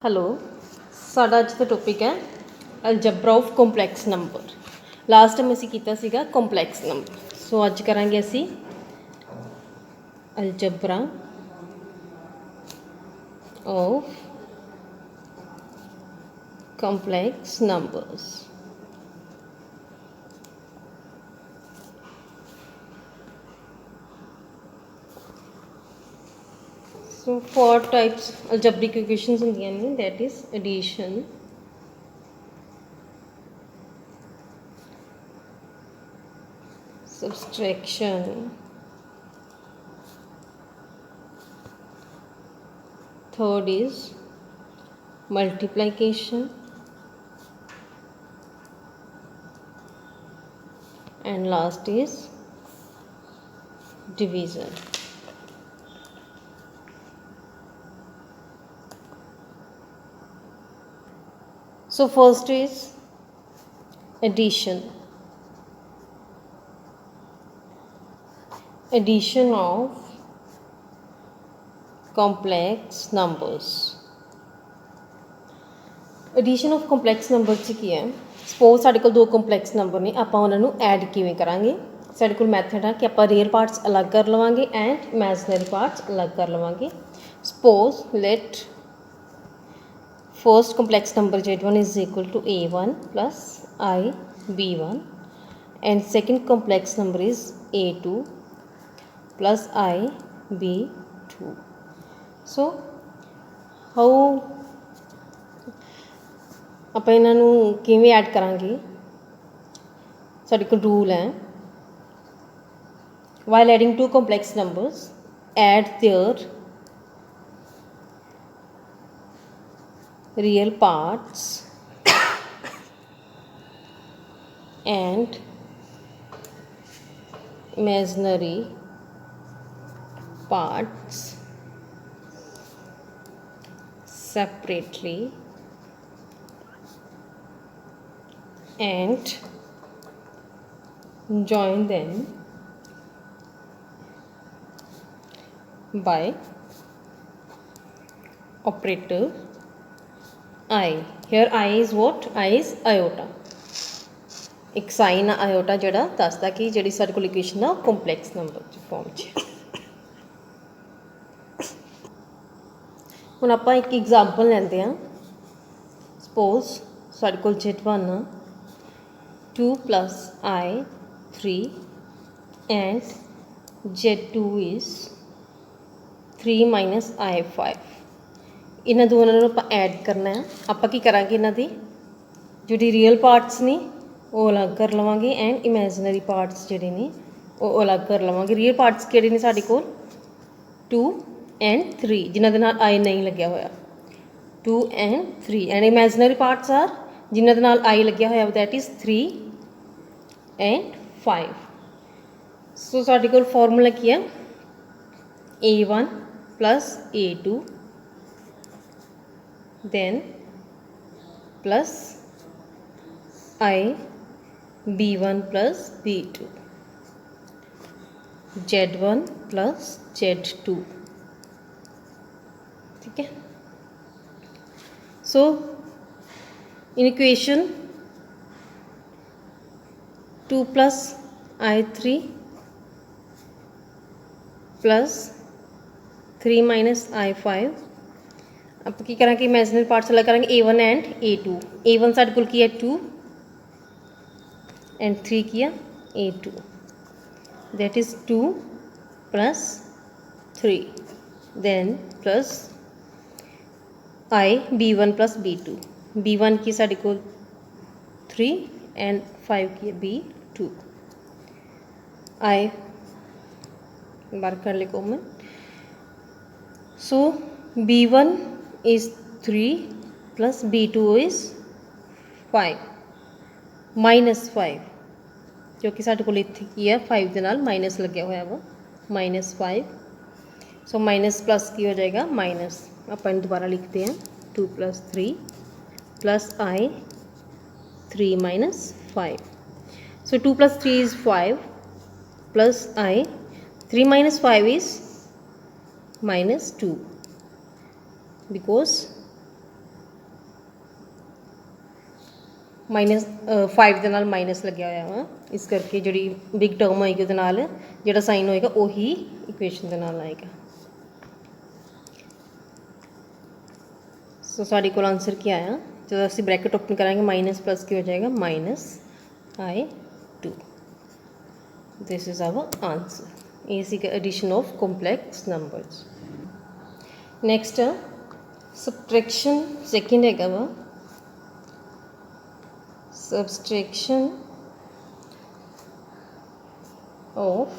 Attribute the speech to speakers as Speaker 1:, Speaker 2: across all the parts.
Speaker 1: Hello साडा अज का topic है algebra of complex number. Last time असी कीता सीगा कंपलैक्स नंबर। सो अज करांगे असी algebra of complex numbers. So 4 types algebraic equations होंदियां ने, that is addition, subtraction, third is multiplication, and last is division. So first is addition. Addition of complex numbers. Addition of complex number च की है, suppose साढ़े को दो complex number ने, आप उन्होंने ऐड किवें करांगे। साढ़े को मैथड है कि आप रियल पार्ट्स अलग कर लवांगे एंड इमेजनरी पार्ट्स अलग कर लवांगे। Suppose let first complex number z1 is equal to a1 plus I b1 and second complex number is a2 plus I b2. So how ਆਪਾਂ ਇਹਨਾਂ ਨੂੰ ਕਿਵੇਂ ਐਡ ਕਰਾਂਗੇ? ਸਾਡੇ ਕੋਲ ਰੂਲ ਹੈ, while adding two complex numbers add their real parts and imaginary parts separately and join them by operator I. Here I is what? I is iota. एक sign iota जड़ा दसदा कि जी साढ़े को इक्वेशन है कंपलैक्स नंबर फॉर्म च। हुण आपां एक एग्जाम्पल लैंदे हां। सपोज साढ़े को z1 2 plus I 3 and z2 is 3 minus I 5। इन्हां दोनों नूं आपां ऐड करना है। आपां की करांगे, इन्हां दी जिहड़ी रियल पार्ट्स ने वो अलग कर लवांगे एंड इमेजनरी पार्ट्स जिहड़े ने वो अलग कर लवांगे। रियल पार्ट्स किहड़े ने साडे कोल 2 and 3 जिन्हां दे नाल आई नहीं लग्या होया, 2 and 3 and imaginary parts are जिन्हां दे नाल आई लग्या होया, दैट इज 3 and 5। सो साडे कोल फॉर्मूला की है a1 plus a2 then plus I b1 plus b2 z1 plus z2। ठीक है। सो in equation 2 plus I3 plus 3 minus I5। आप की करेंगे इमेजनरी पार्ट्स अलग करेंगे a1 एंड a2। a1 साढ़े कोल की है 2 एंड 3 की है a2, that is 2 plus 3 then plus I b1 plus b2। b1 की साढ़े कोल 3 एंड 5 की है b2। I बार कर ले common. So b1 is 3 plus b2 is 5 minus 5, जो कि साढ़े को इत्थे की है 5 के नाल माइनस लग्या होया वा -5। सो माइनस प्लस की हो जाएगा माइनस। अपन दोबारा लिखते हैं 2 plus 3 plus I 3 minus 5। So 2 plus 3 is 5 plus I 3 minus 5 is -2 because minus 5 ਦੇ ਨਾਲ ਮਾਈਨਸ ਲੱਗਿਆ ਹੋਇਆ ਵਾ, ਇਸ ਕਰਕੇ ਜਿਹੜੀ ਬਿਗ ਟਰਮ ਹੋਏਗੀ ਉਹਦੇ ਨਾਲ ਜਿਹੜਾ ਸਾਈਨ ਹੋਏਗਾ ਉਹੀ ਇਕੁਏਸ਼ਨ ਦੇ ਨਾਲ ਆਏਗਾ। ਸੋ ਸਾਡੇ ਕੋਲ ਆਂਸਰ ਕੀ ਆਇਆ, ਜਦੋਂ ਅਸੀਂ ਬ੍ਰੈਕਟ ਓਪਨ ਕਰਾਂਗੇ ਮਾਈਨਸ ਪਲੱਸ ਕੀ ਹੋ ਜਾਏਗਾ, -i2। This is our answer. ਇਹ ਸੀ addition of complex numbers. Next subtraction second ਹੈਗਾ ਵਾ, subtraction of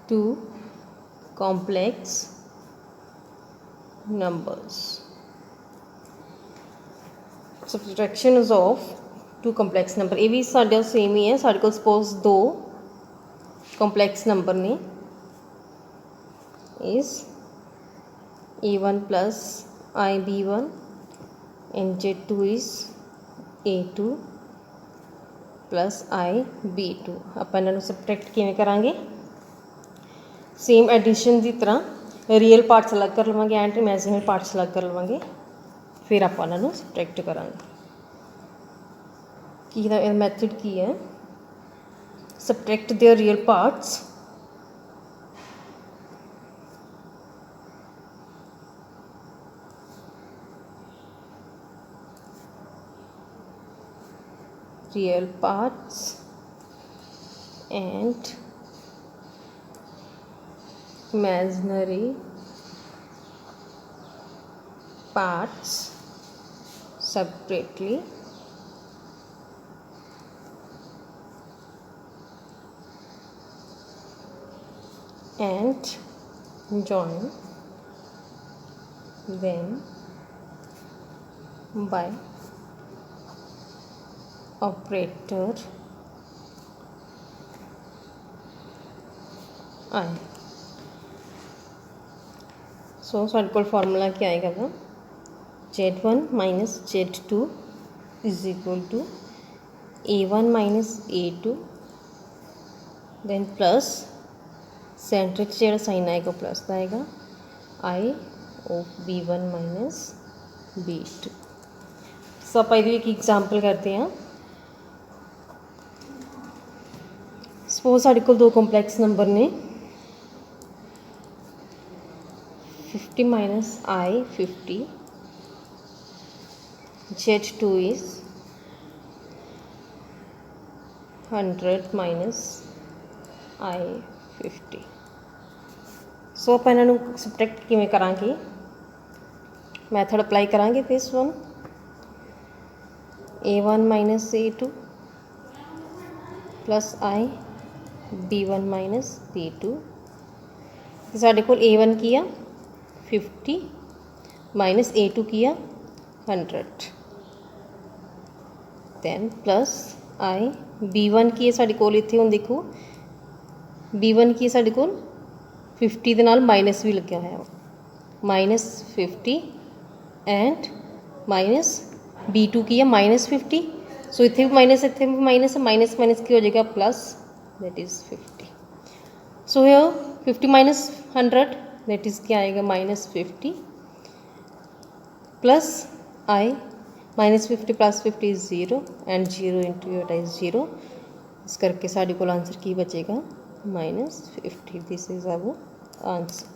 Speaker 1: two complex numbers। subtraction is of two complex number। ਇਹ ਵੀ ਸਾਡਾ ਸੇਮ ਹੀ ਹੈ। ਸਾਡੇ ਕੋਲ ਸਪੋਜ਼ ਦੋ complex number ਨੇ, is a1 plus ib1 and z2 is a2 plus ib2। ਆਪਾਂ ਇਹਨਾਂ ਨੂੰ ਸਬਟਰੈਕਟ ਕਿਵੇਂ ਕਰਾਂਗੇ, ਸੇਮ ਐਡੀਸ਼ਨ ਦੀ ਤਰ੍ਹਾਂ ਰੀਅਲ ਪਾਰਟਸ ਅਲੱਗ ਕਰ ਲਵਾਂਗੇ ਐਂਡ ਇਮੈਜਿਨਰੀ ਪਾਰਟਸ ਅਲੱਗ ਕਰ ਲਵਾਂਗੇ, ਫਿਰ ਆਪਾਂ ਇਹਨਾਂ ਨੂੰ ਸਬਟਰੈਕਟ ਕਰਾਂਗੇ। ਕੀ ਦਾ ਮੈਥਡ ਕੀ ਹੈ, subtract their real parts and imaginary parts separately and join them by operator I। सो ਸਾਡੇ ਕੋਲ ਫਾਰਮੂਲਾ ਕੀ ਆਏਗਾ ਵਾ, z1 minus z2 is equal to a1 minus a2 then plus centre 'ਚ ਜਿਹੜਾ ਸਾਈਨ ਆਏਗਾ ਪਲੱਸ ਦਾ ਆਏਗਾ i of b1 minus b2। ਸੋ ਆਪਾਂ ਇਹਦੀ ਇੱਕ ਐਗਜ਼ਾਮਪਲ ਕਰਦੇ ਹਾਂ। ਸਪੋਜ਼ ਸਾਡੇ ਕੋਲ ਦੋ ਕੰਪਲੈਕਸ ਨੰਬਰ ਨੇ 50 minus I 50, z2 is 100 minus I 50। ਸੋ ਆਪਾਂ ਇਹਨਾਂ ਨੂੰ ਸਬਟਰੈਕਟ ਕਿਵੇਂ ਕਰਾਂਗੇ, ਮੈਥਡ ਅਪਲਾਈ ਕਰਾਂਗੇ। Face 1 a1 minus a2 plus I b1 minus b2। ਸਾਡੇ ਕੋਲ a1 ਕੀ ਆ 50 माइनस a2 किया 100 then plus I b1 की साढ़े कोल इत्थे हुण देखो b1 की साढ़े कोल 50 दे नाल माइनस भी लग्या होया -50 एंड माइनस b2 की है -50। सो इत्थे भी माइनस माइनस माइनस की हो जाएगा plus, that is 50। So here 50 minus 100 that is क्या आएगा -50 plus I -50 plus 50 is 0 and 0 into your is 0। इस करके साढ़े को आंसर की बचेगा -50। This is our answer.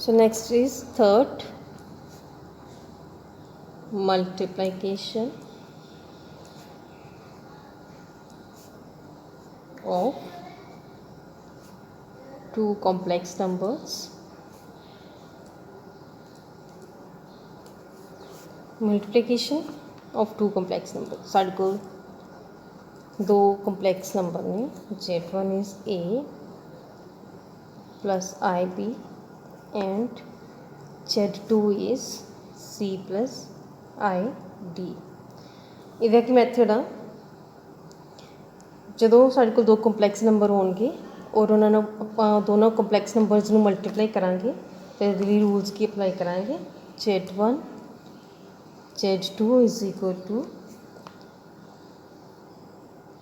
Speaker 1: So next is third multiplication of two complex numbers। Multiplication of two complex numbers। साढ़े को दो complex number ने z1 is a plus ib and z2 is c plus id। ਇਹਦਾ ਕੀ method ਆ, ਜਦੋਂ ਸਾਡੇ ਕੋਲ ਦੋ ਕੰਪਲੈਕਸ ਨੰਬਰ ਹੋਣਗੇ ਔਰ ਉਹਨਾਂ ਨੂੰ ਆਪਾਂ ਦੋਨੋਂ ਕੰਪਲੈਕਸ ਨੰਬਰਸ ਨੂੰ ਮਲਟੀਪਲਾਈ ਕਰਾਂਗੇ ਤੇ ਇਹਦੇ ਲਈ ਰੂਲਸ ਕੀ ਅਪਲਾਈ ਕਰਾਂਗੇ, z1 z2 is equal to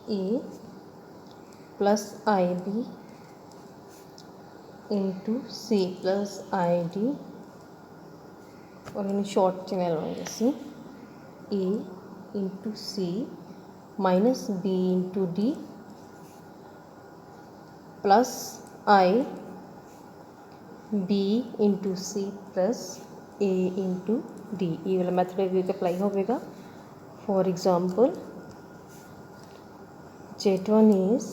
Speaker 1: a plus ib into c plus id और इन्हें शॉर्ट च ले लवांगे ਅਸੀਂ A into C minus B into D plus I B into C plus A into D। ये वाला method भी apply होगा। For example Z1 is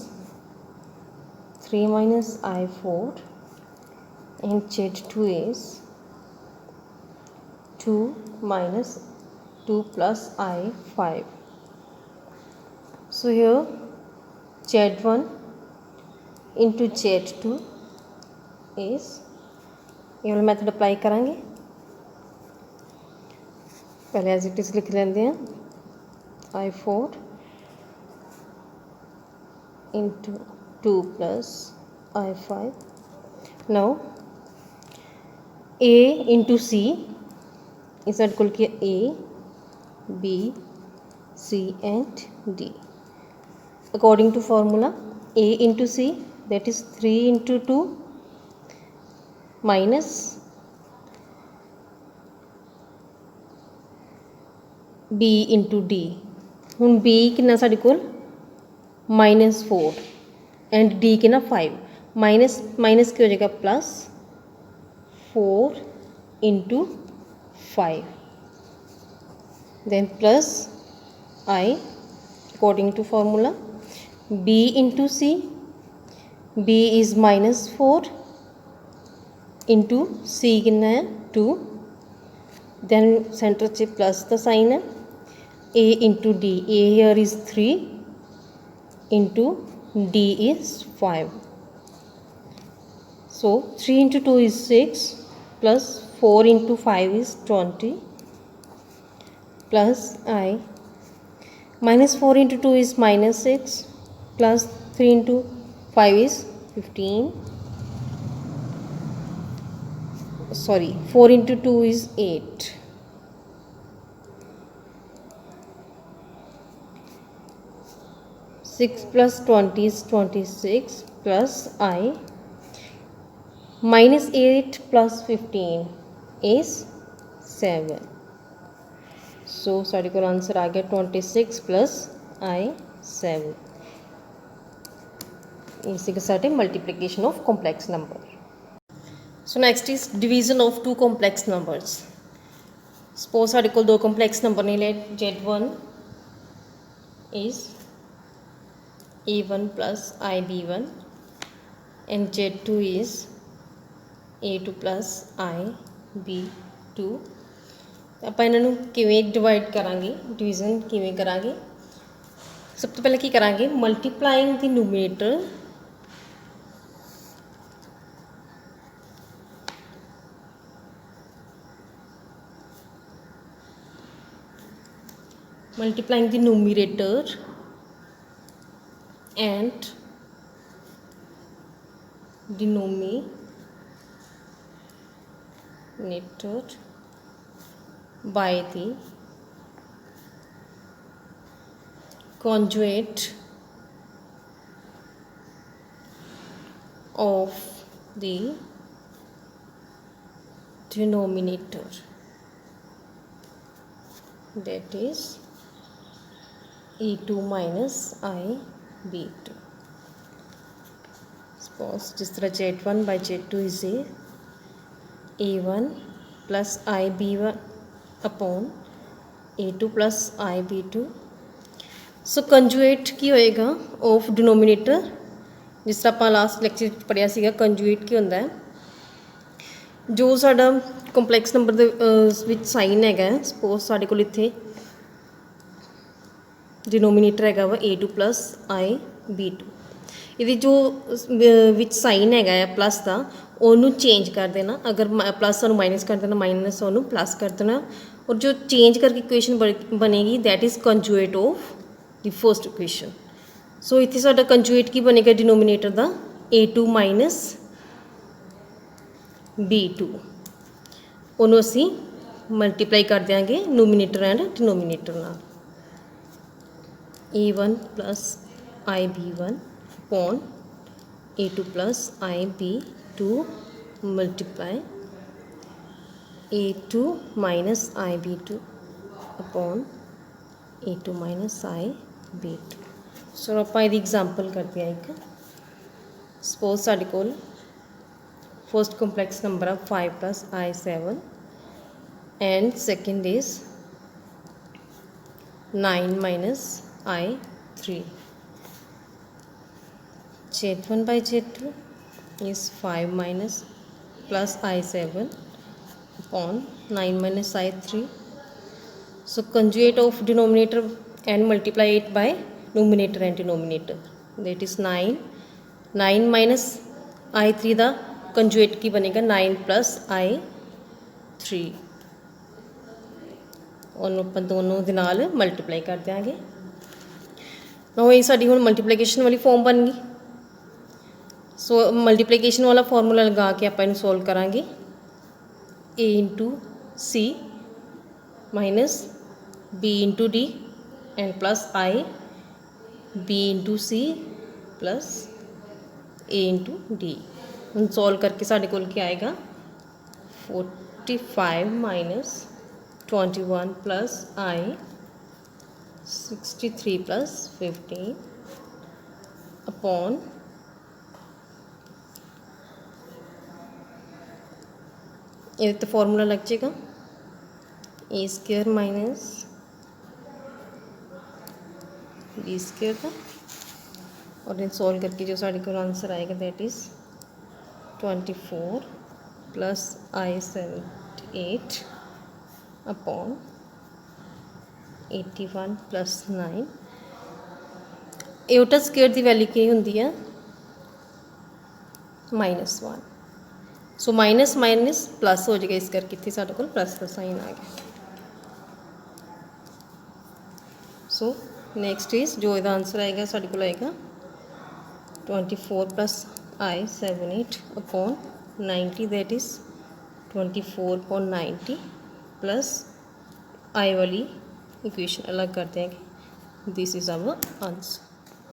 Speaker 1: 3 minus I4 and Z2 is 2 minus 2 plus I5. So here Z1 into Z2 is, ये वाला method apply करेंगे। पहले as it is लिख लेते हैं I4 into 2 plus I5. Now A into C is equal to A, B, C and D. According to formula, A into C, that is 3 into 2 minus B into D। हुण B कितना साडे कोल -4 and D कितना 5, minus minus की हो जाएगा plus 4 into 5, then plus I according to formula B into C, B is -4 into C कितना है 2, then center से प्लस का साइन है। A into D, A here is 3 into D is 5, so 3 into 2 is 6 plus 4 into 5 is 20 plus I minus 4 into 2 is -6 plus 3 into 5 is 15, sorry 4 into 2 is 8, 6 plus 20 is 26 plus I minus 8 plus 15 is 7, so साढ़े को answer आ गया 26 plus I 7। इसी के साथ multiplication of complex number. So next is division of two complex numbers. Suppose साढ़े को दो complex number ने ले, Z1 is A1 plus IB1 and Z2 is A2 plus IB2। ਆਪਾਂ ਇਹਨਾਂ ਨੂੰ ਕਿਵੇਂ ਡਿਵਾਈਡ ਕਰਾਂਗੇ, ਡਿਵੀਜ਼ਨ ਕਿਵੇਂ ਕਰਾਂਗੇ? ਸਭ ਤੋਂ ਪਹਿਲਾਂ ਕੀ ਕਰਾਂਗੇ, multiplying the ਨੂਮਰੇਟਰ and denominator by the conjugate of the denominator, that is A2 minus IB2। Suppose जिस तरह Z1 by Z2 is A1 plus IB1 upon A2 plus IB2। सो कंजुएट की होएगा ऑफ डिनोमीनेटर, जिस तरह ਆਪਾਂ लास्ट ਲੈਕਚਰ पढ़िया ਸੀਗਾ कंजुएट की ਹੁੰਦਾ है, जो साडा ਕੰਪਲੈਕਸ नंबर ਦੇ ਵਿੱਚ ਸਾਈਨ ਹੈਗਾ। ਸਪੋਜ਼ ਸਾਡੇ ਕੋਲ ਇੱਥੇ डिनोमीनेटर हैगा वा A2 plus IB2, ਇਹਦੀ जो ਵਿੱਚ ਸਾਈਨ ਹੈਗਾ ਆ प्लस ਦਾ, ਉਹਨੂੰ चेंज कर देना। अगर प्लस ਉਹਨੂੰ माइनस कर देना, माइनस ਉਹਨੂੰ प्लस कर देना, और जो चेंज करके इक्वेशन बनेगी that is conjugate of the first equation. So इतने साडा कंजुएट की बनेगा डिनोमीनेटर का A2 माइनस B2, ਉਹਨੂੰ ਅਸੀਂ मल्टीप्लाई कर देंगे नोमीनेटर एंड डिनोमीनेटर नाल। A1 plus IB1 upon A2 plus IB2 multiply A2 minus IB2 upon A2 minus i B2। So ਆਪਾਂ ਇਹਦੀ एग्जाम्पल करते हैं एक। सपोज साढ़े कोल फर्स्ट कंपलैक्स नंबर है 5 + I7 and second is 9 - I3। Z1 by Z2 is 5 plus I7 upon 9 - I3। So conjugate of denominator and multiply it by numerator and denominator, that is 9 minus I3 the conjugate ਕੀ ਬਣੇਗਾ 9 plus I3। ਉਹਨੂੰ ਆਪਾਂ ਦੋਨੋਂ ਦੇ ਨਾਲ multiply ਕਰ ਦਿਆਂਗੇ। ਨਾ ਇਹ ਸਾਡੀ ਹੁਣ ਮਲਟੀਪਲੀਕੇਸ਼ਨ ਵਾਲੀ ਫਾਰਮ ਬਣ ਗਈ। ਸੋ ਮਲਟੀਪਲੀਕੇਸ਼ਨ ਵਾਲਾ ਫਾਰਮੂਲਾ ਲਗਾ ਕੇ ਆਪਾਂ ਇਹਨੂੰ ਸੋਲਵ ਕਰਾਂਗੇ। A into C minus B into D and plus I B into C plus A into D। हम सॉल्व करके साढ़े कोल क्या आएगा 45 - 21 plus I 63 plus 15 upon ये तो फॉर्मूला लग जाएगा A² माइनस B² का, और इन सॉल्व करके जो साढ़े को आंसर आएगा that is 24 plus I78 upon 81 plus 9। Etah square की वैल्यू की होंगी है -1। सो माइनस माइनस प्लस हो जाएगा, इस करके इतने साढ़े को प्लस का साइन आ गया। सो नैक्सट इज जो इसका आंसर आएगा साढ़े को आएगा 24 plus I78 upon 90, that is 24/90 plus i वाली इक्वेशन अलग करते हैं। This is our answer.